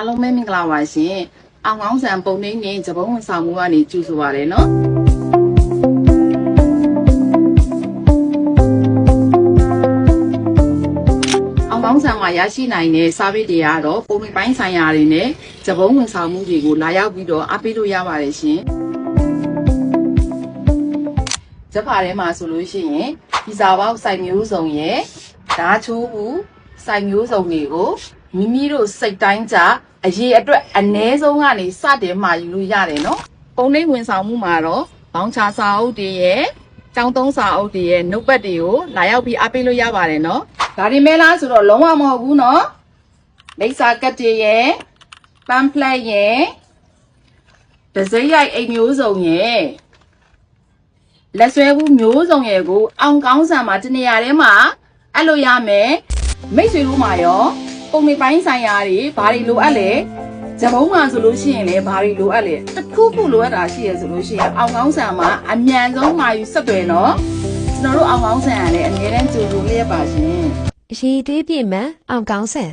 အားလုံးပဲမင်္ဂလာပါရှင်အောင်ကောင်းဆန်ပုံနှိမ့်နဲ့ဂျပန်ဝန်ဆောင်မှုကနေကြိုဆိုပါရနော်အောင်ကောင်းဆန်မှာရရှိနိုင်တဲ့စာပေတွေကတော့ပုံနှိမ့်ပိုင်းဆိုင်ရာတွေနဲ့ဂျပန်ဝန်ဆောင်မှုတွေကိုလာရောက်ပြီးတော့အားပေးလို့ရပါတယ်ရှင်ဂျပန်ထဲမှာဆိုလို့ရှိရင်ဒီစာပေါက်စိုက်မျိုးစုံရဲ့ဓာချိုးဘူးစိုက်မျိုးစုံတွေကိုမိမိတို့စိတ်တိုင်းကြအရေးအတွက်အ ਨੇ ဆုံးကနေစတင်မှာယူလို့ရတယ်နော်ပုံနှိမ့်ဝန်ဆောင်မှုမှာတော့ဘောင်းချစာအုပ်တွေရဲ့ကျောင်းသုံးစာအုပ်တွေရဲ့နှုတ်ပတ်တွေကိုလာရောက်ပြီးအားပေးလို့ရပါတယ်နော်ဒါဒီမဲလားဆိုတော့လုံးဝမဟုတ်ဘူးနော်မိတ်စာကတ်တွေရဲ့ပမ်ဖလက်ရဲ့ဒဇိရိုက်အိမ်မျိုးစုံရဲ့လက်ဆွဲဘူးမျိုးစုံရဲ့ကိုအောင်ကောင်းဆန်မှာတနေရာထဲမှာအဲ့လိုရမယ်မိတ်ဆွေတို့မှာရောပုံနှိပ်ပိုင်းဆိုင်ရာတွေဘာတွေလိုအပ်လဲဂျပန်မှာဆိုလို့ရှိရင်လည်းဘာတွေလိုအပ်လဲတစ်ခုခုလိုအပ်တာရှိရဆိုလို့ရှိရင်အောင်ကောင်းဆန်မှာအမြန်ဆုံးမှာယူဆက်သွယ်နော်ကျွန်တော်တို့အောင်ကောင်းဆန်ကလည်းအများတန်းကြိုဆိုလျက်ပါရှင်ရည်သေးပြည့်မှန်အောင်ကောင်းဆန်